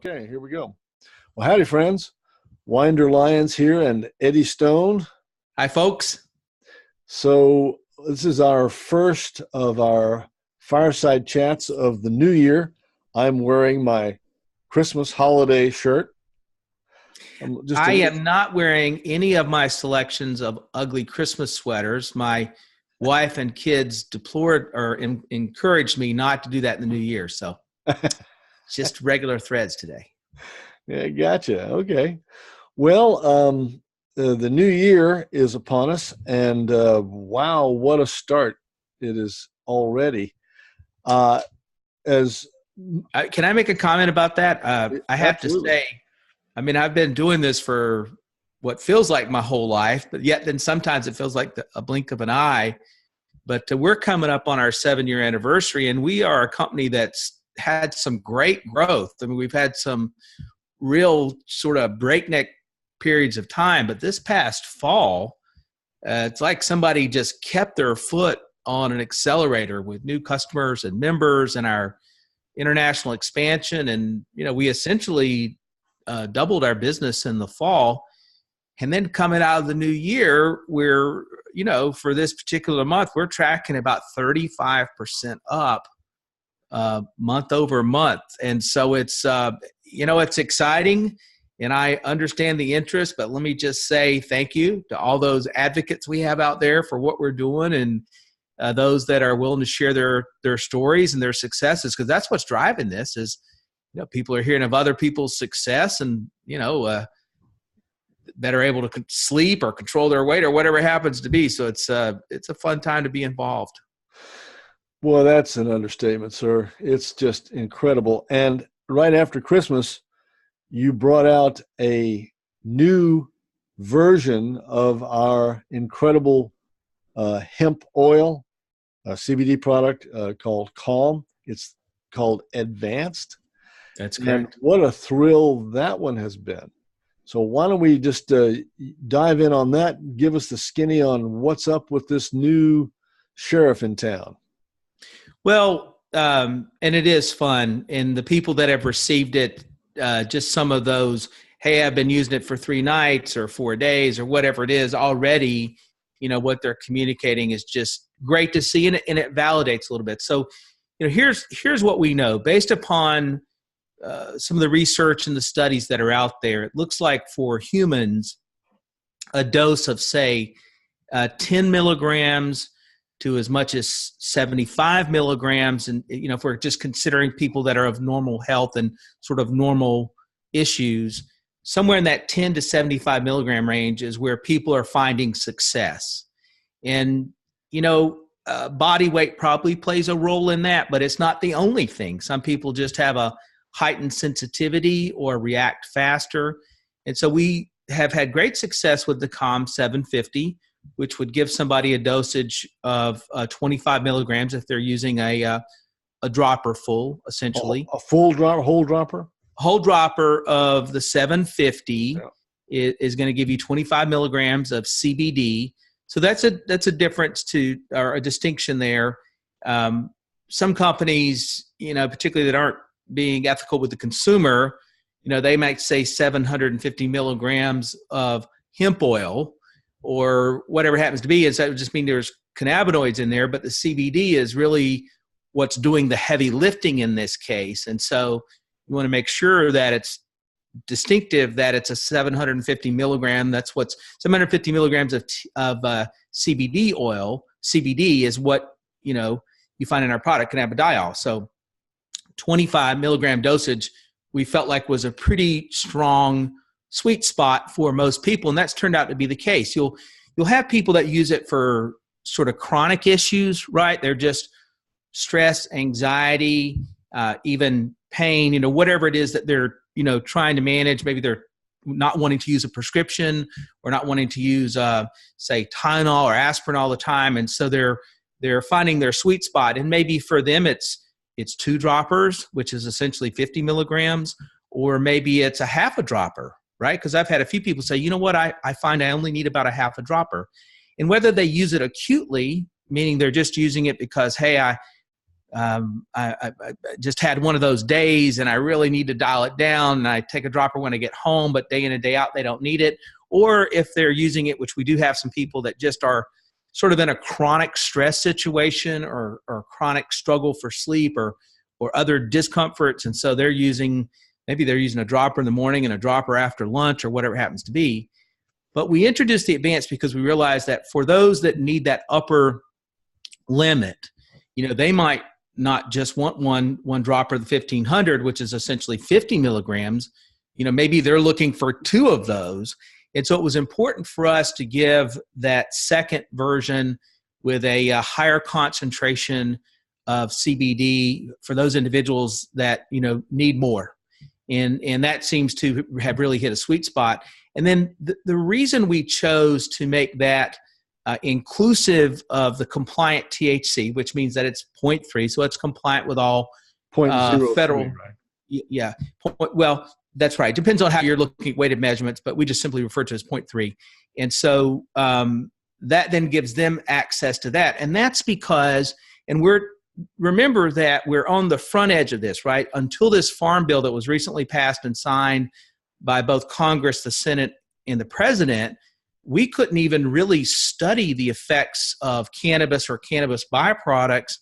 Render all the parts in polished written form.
Okay, here we go. Well, howdy, friends. Winder Lyons here and Eddie Stone. Hi, folks. So, this is our first of our fireside chats of the new year. I'm wearing my Christmas holiday shirt. I am not wearing any of my selections of ugly Christmas sweaters. My wife and kids deplored or encouraged me not to do that in the new year. So, just regular threads today. Yeah, gotcha. Okay. Well, the new year is upon us, and wow, what a start it is already. Can I make a comment about that? I have absolutely. to say, I mean, I've been doing this for what feels like my whole life, but yet then sometimes it feels like a blink of an eye. But we're coming up on our 7-year anniversary, and we are a company that's had some great growth. I mean, we've had some real sort of breakneck periods of time, but this past fall, it's like somebody just kept their foot on an accelerator with new customers and members and our international expansion. And, we essentially doubled our business in the fall. And then coming out of the new year, we're, for this particular month, we're tracking about 35% up month over month. And so it's, it's exciting, and I understand the interest, but let me just say thank you to all those advocates we have out there for what we're doing, and those that are willing to share their stories and their successes, because that's what's driving this is, people are hearing of other people's success and, that are able to sleep or control their weight or whatever it happens to be. So it's a fun time to be involved. Well, that's an understatement, sir. It's just incredible. And right after Christmas, you brought out a new version of our incredible hemp oil, CBD product called Calm. It's called Advanced. That's correct. And what a thrill that one has been. So why don't we just dive in on that, give us the skinny on what's up with this new sheriff in town. Well, and it is fun. And the people that have received it, just some of those, hey, I've been using it for 3 nights or 4 days or whatever it is already, what they're communicating is just great to see. And it validates a little bit. So, here's what we know based upon some of the research and the studies that are out there. It looks like for humans, a dose of, say, 10 milligrams to as much as 75 milligrams. And, if we're just considering people that are of normal health and sort of normal issues, somewhere in that 10 to 75 milligram range is where people are finding success. And, body weight probably plays a role in that, but it's not the only thing. Some people just have a heightened sensitivity or react faster. And so we have had great success with the Calm 750, which would give somebody a dosage of 25 milligrams if they're using a dropper full, essentially. A full drop, whole dropper? Whole dropper of the 750 is going to give you 25 milligrams of CBD. So that's a difference or a distinction there. Some companies, particularly that aren't being ethical with the consumer, they might say 750 milligrams of hemp oil or whatever it happens to be. And so that would just mean there's cannabinoids in there, but the CBD is really what's doing the heavy lifting in this case. And so you want to make sure that it's distinctive, that it's a 750 milligram. That's what's 750 milligrams of CBD oil. CBD is what, you find in our product, cannabidiol. So 25 milligram dosage, we felt like was a pretty strong sweet spot for most people. And that's turned out to be the case. You'll have people that use it for sort of chronic issues, right? They're just stress, anxiety, even pain, whatever it is that they're, trying to manage. Maybe they're not wanting to use a prescription or not wanting to use, say, Tylenol or aspirin all the time. And so they're finding their sweet spot. And maybe for them, it's 2 droppers, which is essentially 50 milligrams, or maybe it's a half a dropper, right? Because I've had a few people say, you know what, I find I only need about a half a dropper. And whether they use it acutely, meaning they're just using it because, hey, I just had one of those days and I really need to dial it down, and I take a dropper when I get home, but day in and day out, they don't need it. Or if they're using it, which we do have some people that just are sort of in a chronic stress situation or chronic struggle for sleep or other discomforts. And so maybe they're using a dropper in the morning and a dropper after lunch or whatever it happens to be. But we introduced the advanced because we realized that for those that need that upper limit, they might not just want one dropper, the 1500, which is essentially 50 milligrams. Maybe they're looking for two of those. And so it was important for us to give that second version with a higher concentration of CBD for those individuals that, need more. And that seems to have really hit a sweet spot. And then the reason we chose to make that inclusive of the compliant THC, which means that it's 0.3, so it's compliant with all federal. Right? Yeah. Well, that's right. Depends on how you're looking at weighted measurements, but we just simply refer to it as 0.3. And so that then gives them access to that. And that's because, and remember that we're on the front edge of this, right? Until this farm bill that was recently passed and signed by both Congress, the Senate, and the President, we couldn't even really study the effects of cannabis or cannabis byproducts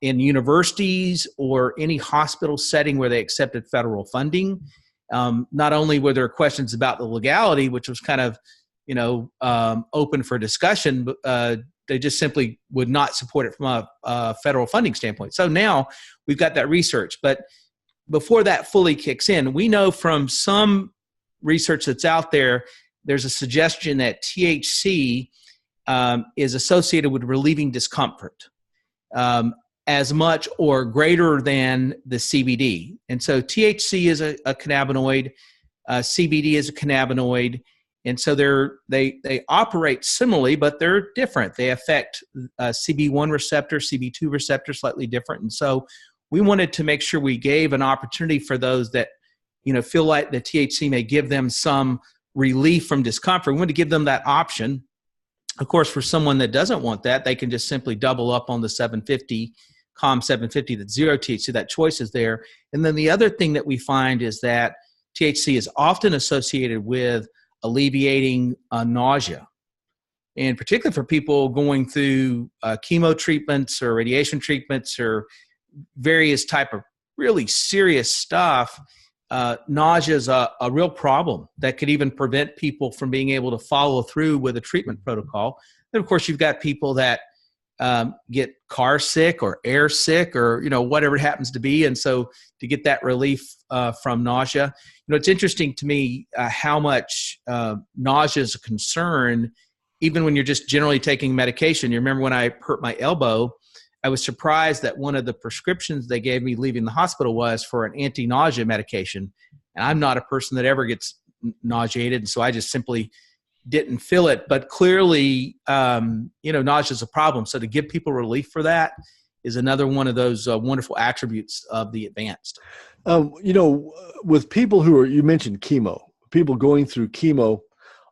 in universities or any hospital setting where they accepted federal funding. Not only were there questions about the legality, which was kind of, open for discussion, but they just simply would not support it from a federal funding standpoint. So now we've got that research. But before that fully kicks in, we know from some research that's out there, there's a suggestion that THC is associated with relieving discomfort as much or greater than the CBD. And so THC is a cannabinoid, CBD is a cannabinoid, and so they operate similarly, but they're different. They affect CB1 receptor, CB2 receptor slightly different. And so we wanted to make sure we gave an opportunity for those that feel like the THC may give them some relief from discomfort. We want to give them that option. Of course, for someone that doesn't want that, they can just simply double up on the 750, COM 750, that's zero THC. That choice is there. And then the other thing that we find is that THC is often associated with alleviating nausea. And particularly for people going through chemo treatments or radiation treatments or various type of really serious stuff, nausea is a real problem that could even prevent people from being able to follow through with a treatment protocol. And of course, you've got people that get car sick or air sick or, whatever it happens to be. And so to get that relief from nausea, it's interesting to me how much nausea is a concern, even when you're just generally taking medication. You remember when I hurt my elbow, I was surprised that one of the prescriptions they gave me leaving the hospital was for an anti-nausea medication. And I'm not a person that ever gets nauseated, and so I just simply didn't fill it. But clearly, nausea is a problem. So to give people relief for that is another one of those wonderful attributes of the advanced. With people you mentioned chemo, people going through chemo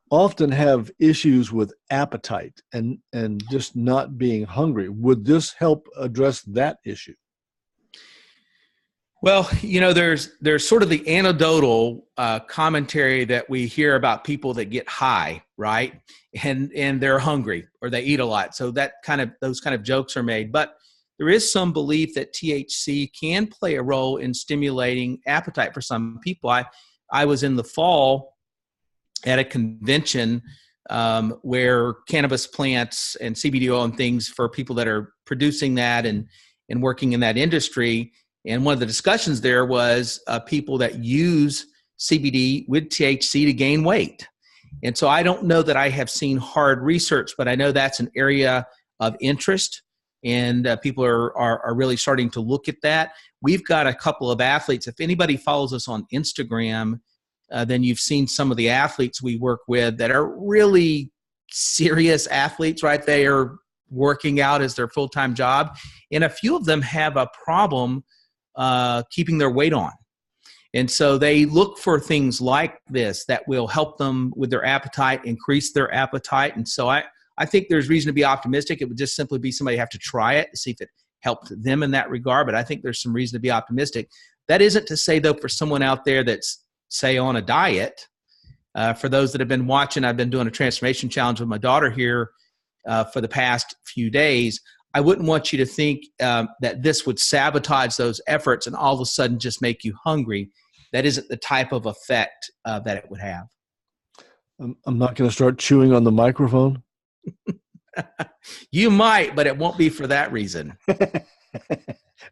often have issues with appetite and just not being hungry. Would this help address that issue? Well, there's sort of the anecdotal commentary that we hear about people that get high, right? And they're hungry or they eat a lot. So those kind of jokes are made. But there is some belief that THC can play a role in stimulating appetite for some people. I was in the fall at a convention where cannabis plants and CBD oil and things for people that are producing that and working in that industry. And one of the discussions there was people that use CBD with THC to gain weight. And so I don't know that I have seen hard research, but I know that's an area of interest, and people are really starting to look at that. We've got a couple of athletes. If anybody follows us on Instagram, then you've seen some of the athletes we work with that are really serious athletes, right? They are working out as their full-time job. And a few of them have a problem keeping their weight on. And so they look for things like this that will help them with their appetite, increase their appetite. And so I think there's reason to be optimistic. It would just simply be somebody have to try it to see if it helped them in that regard, but I think there's some reason to be optimistic. That isn't to say, though, for someone out there that's, say, on a diet, for those that have been watching, I've been doing a transformation challenge with my daughter here for the past few days. I wouldn't want you to think that this would sabotage those efforts and all of a sudden just make you hungry. That isn't the type of effect that it would have. I'm not going to start chewing on the microphone. You might, but it won't be for that reason.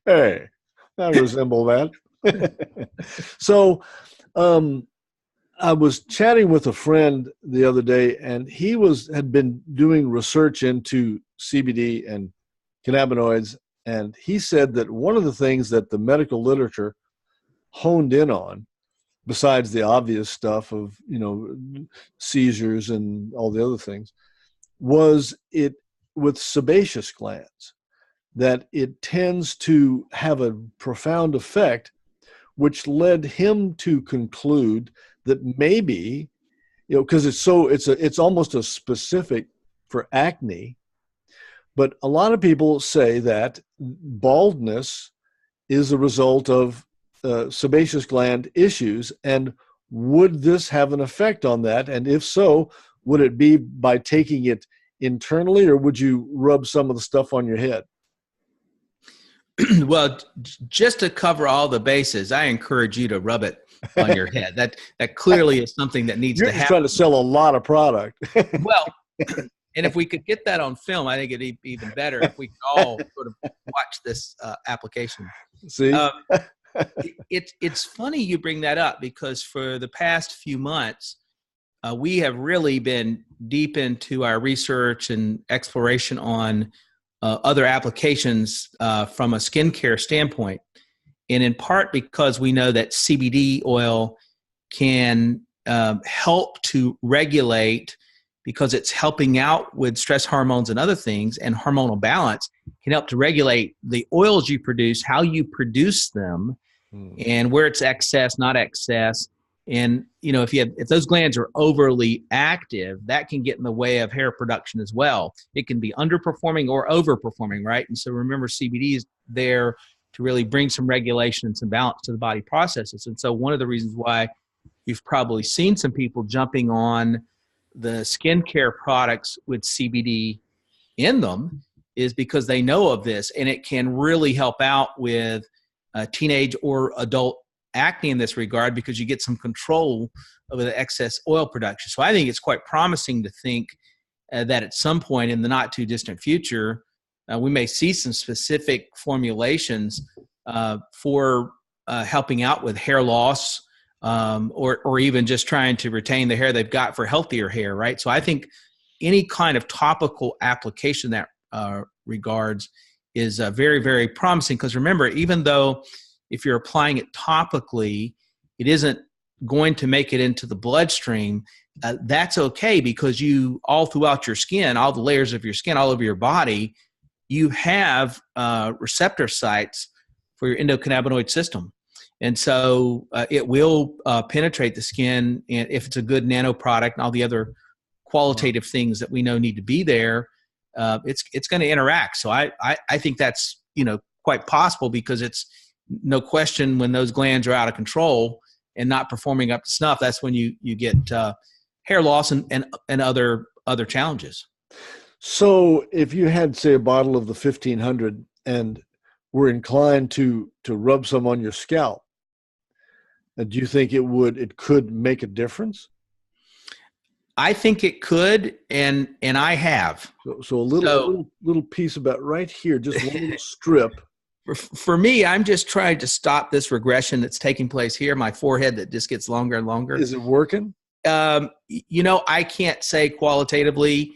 Hey, I resemble that. So I was chatting with a friend the other day, and he had been doing research into CBD and cannabinoids, and he said that one of the things that the medical literature honed in on, besides the obvious stuff of, seizures and all the other things, was it with sebaceous glands, that it tends to have a profound effect, which led him to conclude that maybe, because it's almost a specific for acne, but a lot of people say that baldness is a result of sebaceous gland issues, and would this have an effect on that? And if so, would it be by taking it internally, or would you rub some of the stuff on your head? Well, just to cover all the bases, I encourage you to rub it on your head. That clearly is something that needs to happen. You're trying to sell a lot of product. Well, and if we could get that on film, I think it'd be even better if we could all sort of watch this application. See? It's funny you bring that up, because for the past few months, we have really been deep into our research and exploration on other applications from a skincare standpoint. And in part because we know that CBD oil can help to regulate, because it's helping out with stress hormones and other things, and hormonal balance can help to regulate the oils you produce, how you produce them, and where it's excess, not excess. And if those glands are overly active, that can get in the way of hair production as well. It can be underperforming or overperforming, right? And so remember, CBD is there to really bring some regulation and some balance to the body processes. And so one of the reasons why you've probably seen some people jumping on the skincare products with CBD in them is because they know of this, and it can really help out with teenage or adult acne in this regard, because you get some control over the excess oil production. So I think it's quite promising to think that at some point in the not too distant future, we may see some specific formulations for helping out with hair loss, or even just trying to retain the hair they've got for healthier hair, right? So I think any kind of topical application that regards is very, very promising, because remember, even though if you're applying it topically, it isn't going to make it into the bloodstream, that's okay, because you, all throughout your skin, all the layers of your skin, all over your body, you have receptor sites for your endocannabinoid system. And so it will penetrate the skin, and if it's a good nano product and all the other qualitative things that we know need to be there, it's going to interact. So I think that's quite possible, because it's no question when those glands are out of control and not performing up to snuff, that's when you get hair loss and other challenges. So if you had, say, a bottle of the 1500 and were inclined to rub some on your scalp, do you think it could make a difference? I think it could, and I have. So a little piece about right here, just one little strip. For me, I'm just trying to stop this regression that's taking place here, my forehead that just gets longer and longer. Is it working? I can't say qualitatively,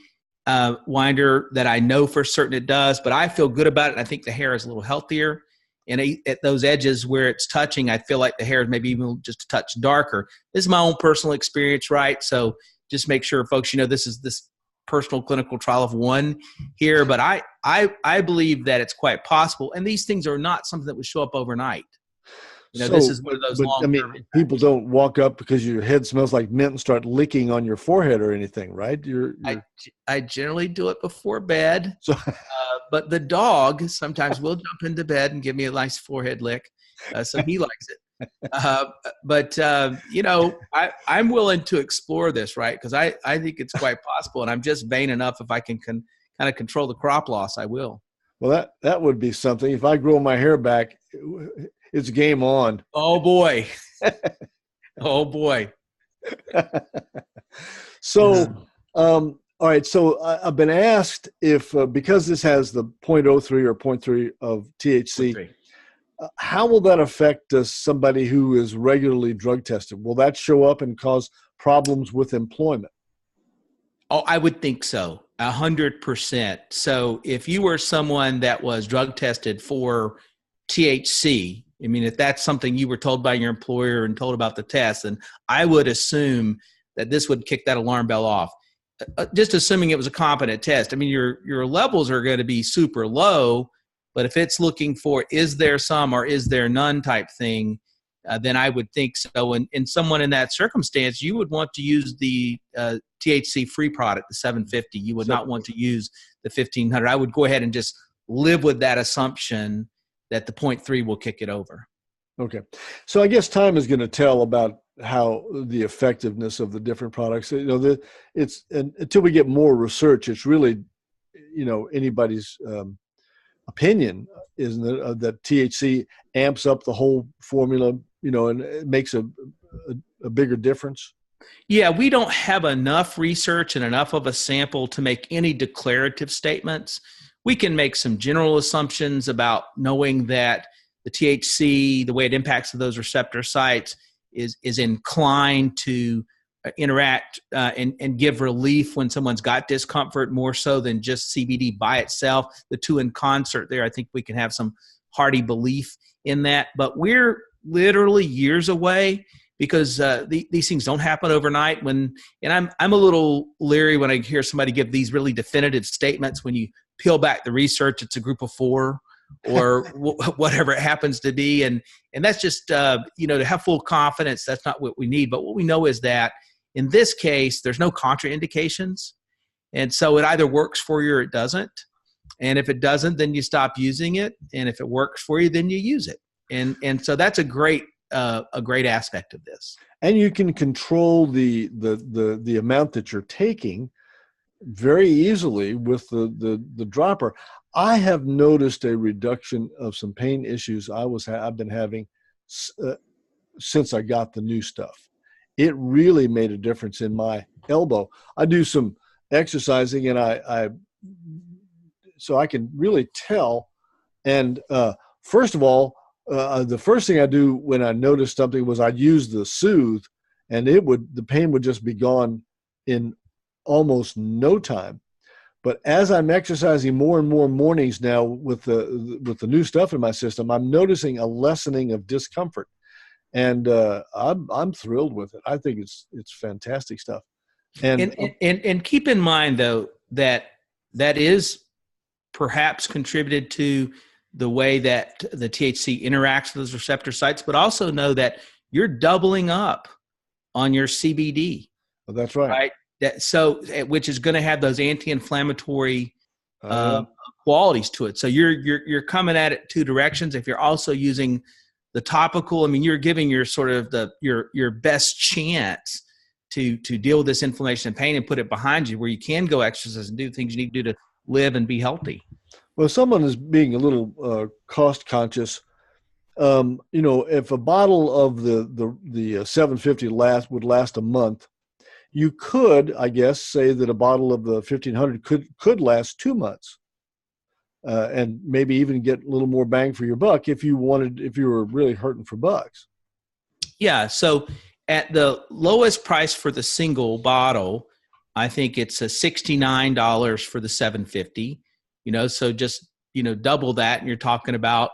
Winder, that I know for certain it does, but I feel good about it. I think the hair is a little healthier. And at those edges where it's touching, I feel like the hair is maybe even just a touch darker. This is my own personal experience, right? So just make sure, folks, this is this personal clinical trial of one here. But I believe that it's quite possible. And these things are not something that would show up overnight. This is one of those long-term impacts. People don't walk up because your head smells like mint and start licking on your forehead or anything, right? I generally do it before bed. So, but the dog sometimes will jump into bed and give me a nice forehead lick. So he likes it. I'm willing to explore this, right? Because I think it's quite possible, and I'm just vain enough. If I can kind of control the crop loss, I will. Well, that would be something. If I grow my hair back, it's game on. Oh boy. Oh boy. So, all right. So I've been asked if, because this has the 0.03 or zero point 0.3 of THC, how will that affect somebody who is regularly drug tested? Will that show up and cause problems with employment? Oh, I would think so. 100%. So if you were someone that was drug tested for THC, I mean, if that's something you were told by your employer and told about the test, then I would assume that this would kick that alarm bell off. Just assuming it was a competent test. I mean, your levels are going to be super low, but if it's looking for is there some or is there none type thing, then I would think so. And someone in that circumstance, you would want to use the THC-free product, the 750. You would not want to use the 1500. I would go ahead and just live with that assumption that the 0.3 will kick it over. Okay. So I guess time is going to tell about how the effectiveness of the different products. It's until we get more research, it's really, anybody's opinion, isn't it, that THC amps up the whole formula, and it makes a bigger difference? Yeah, we don't have enough research and enough of a sample to make any declarative statements. We can make some general assumptions about knowing that the THC, the way it impacts those receptor sites, is inclined to interact and give relief when someone's got discomfort, more so than just CBD by itself. The two in concert there, I think we can have some hearty belief in that. But we're literally years away, because these things don't happen overnight. And I'm a little leery when I hear somebody give these really definitive statements. When you peel back the research, it's a group of four or whatever it happens to be. And that's just, to have full confidence, that's not what we need. But what we know is that in this case, there's no contraindications. And so it either works for you or it doesn't. And if it doesn't, then you stop using it. And if it works for you, then you use it. And so that's a great aspect of this. And you can control the amount that you're taking very easily with the dropper. I have noticed a reduction of some pain issues I've been having since I got the new stuff. It really made a difference in my elbow. I do some exercising, and so I can really tell. And first of all, the first thing I do when I noticed something was I'd use the Soothe, and the pain would just be gone in almost no time. But as I'm exercising more and more mornings now with the new stuff in my system, I'm noticing a lessening of discomfort, and I'm thrilled with it. I think it's fantastic stuff. And keep in mind though that is perhaps contributed to the way that the THC interacts with those receptor sites, but also know that you're doubling up on your CBD. Oh, that's right. Right. Which is going to have those anti-inflammatory qualities to it. So you're coming at it two directions. If you're also using the topical, I mean, you're giving your sort of your best chance to deal with this inflammation and pain and put it behind you, where you can go exercise and do things you need to do to live and be healthy. Well, someone is being a little cost conscious. If a bottle of the 750 would last a month, you could, I guess, say that a bottle of the 1500 could last 2 months, and maybe even get a little more bang for your buck if you were really hurting for bucks. Yeah. So at the lowest price for the single bottle, I think it's $69 for the 750. So just double that, and you're talking about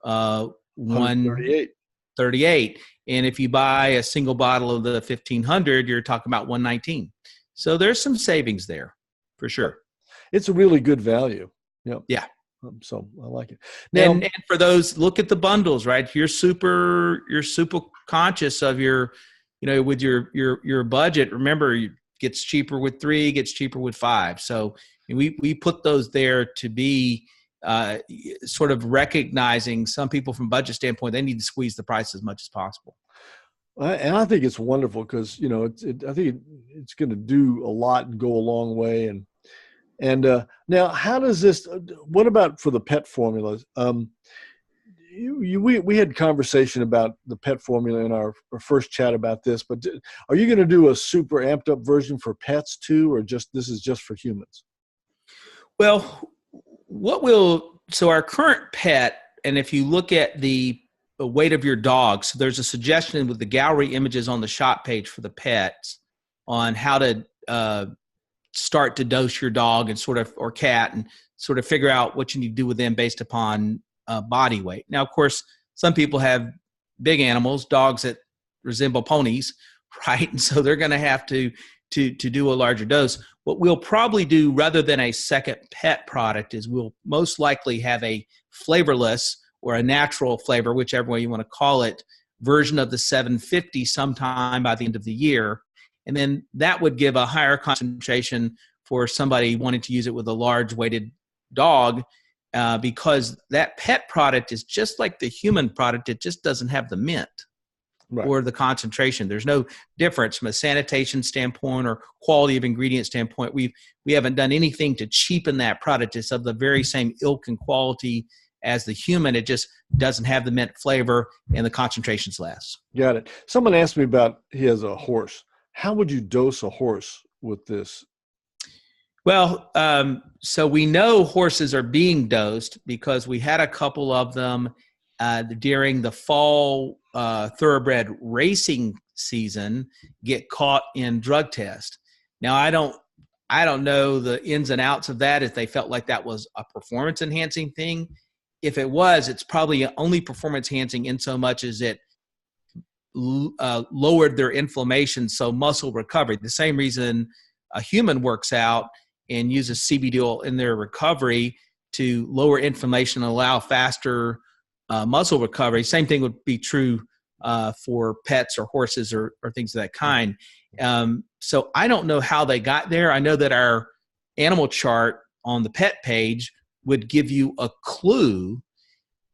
$138. And if you buy a single bottle of the 1500, you're talking about $119. So there's some savings there for sure. It's a really good value. Yep. Yeah. So I like it. Now, and for those, look at the bundles, right? You're super conscious of your, with your budget. Remember, it gets cheaper with 3, gets cheaper with 5. So we put those there to be sort of recognizing some people from budget standpoint, they need to squeeze the price as much as possible. And I think it's wonderful because, I think it's going to do a lot and go a long way. And now, how does this? What about for the pet formulas? We had conversation about the pet formula in our first chat about this, but are you going to do a super amped up version for pets too, or this is just for humans? Well, so our current pet, and if you look at the weight of your dog, so there's a suggestion with the gallery images on the shop page for the pets on how to start to dose your dog and or cat, and sort of figure out what you need to do with them based upon body weight. Now, of course, some people have big animals, dogs that resemble ponies, right? And so they're going to have to do a larger dose. What we'll probably do rather than a second pet product is we'll most likely have a flavorless or a natural flavor, whichever way you want to call it, version of the 750 sometime by the end of the year. And then that would give a higher concentration for somebody wanting to use it with a large weighted dog, because that pet product is just like the human product. It just doesn't have the mint. Right. Or the concentration. There's no difference from a sanitation standpoint or quality of ingredient standpoint. We haven't done anything to cheapen that product. It's of the very same ilk and quality as the human. It just doesn't have the mint flavor and the concentration's less. Got it. Someone asked me about, he has a horse. How would you dose a horse with this? Well, so we know horses are being dosed because we had a couple of them during the fall thoroughbred racing season get caught in drug test. Now, I don't know the ins and outs of that, if they felt like that was a performance enhancing thing. If it was, it's probably only performance enhancing in so much as it lowered their inflammation, so muscle recovery. The same reason a human works out and uses CBD oil in their recovery to lower inflammation and allow faster muscle recovery. Same thing would be true for pets or horses or things of that kind. So I don't know how they got there. I know that our animal chart on the pet page would give you a clue,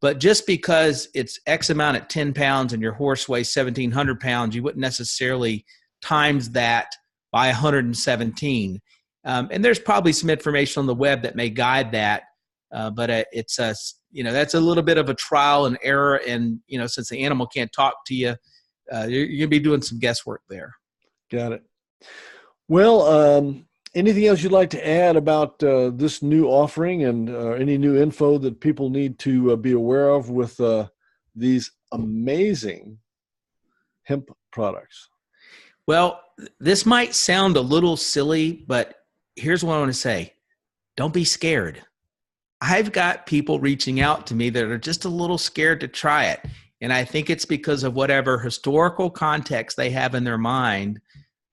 but just because it's X amount at 10 pounds and your horse weighs 1,700 pounds, you wouldn't necessarily times that by 117. And there's probably some information on the web that may guide that, but it's that's a little bit of a trial and error. And, since the animal can't talk to you, you're going to be doing some guesswork there. Got it. Well, anything else you'd like to add about this new offering and any new info that people need to be aware of with these amazing hemp products? Well, this might sound a little silly, but here's what I want to say. Don't be scared. I've got people reaching out to me that are just a little scared to try it. And I think it's because of whatever historical context they have in their mind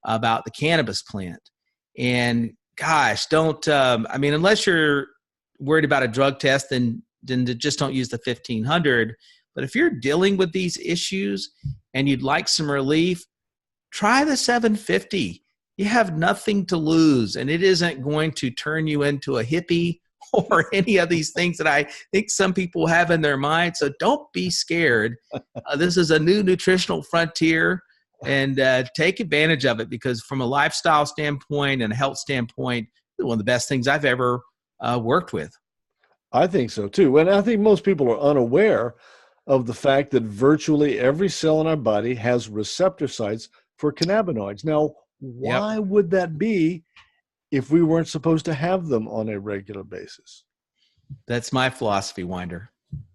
about the cannabis plant. And gosh, unless you're worried about a drug test, then just don't use the 1,500. But if you're dealing with these issues and you'd like some relief, try the 750. You have nothing to lose, and it isn't going to turn you into a hippie or any of these things that I think some people have in their mind. So don't be scared. This is a new nutritional frontier, and take advantage of it, because from a lifestyle standpoint and a health standpoint, it's one of the best things I've ever worked with. I think so too. And I think most people are unaware of the fact that virtually every cell in our body has receptor sites for cannabinoids. Now, why would that be if we weren't supposed to have them on a regular basis? That's my philosophy, Winder.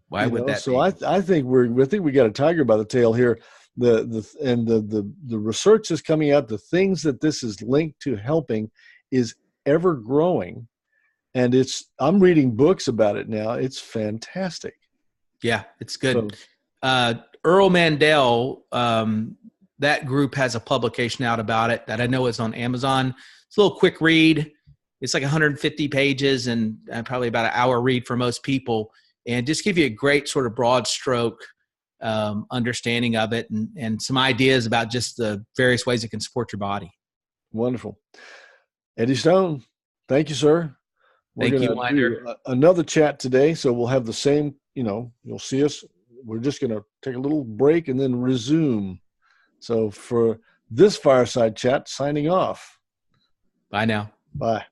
Why would that be? I think we got a tiger by the tail here. The research is coming out. The things that this is linked to helping is ever growing, and I'm reading books about it now. It's fantastic. Yeah, it's good. So, Earl Mandel, that group has a publication out about it that I know is on Amazon. It's a little quick read. It's like 150 pages and probably about an hour read for most people, and just give you a great sort of broad stroke understanding of it and some ideas about just the various ways it can support your body. Wonderful. Eddie Stone, thank you, sir. We're Thank going you, to Winder. do another chat today. So we'll have the same, you'll see us. We're just going to take a little break and then resume. So for this fireside chat, signing off. Bye now. Bye.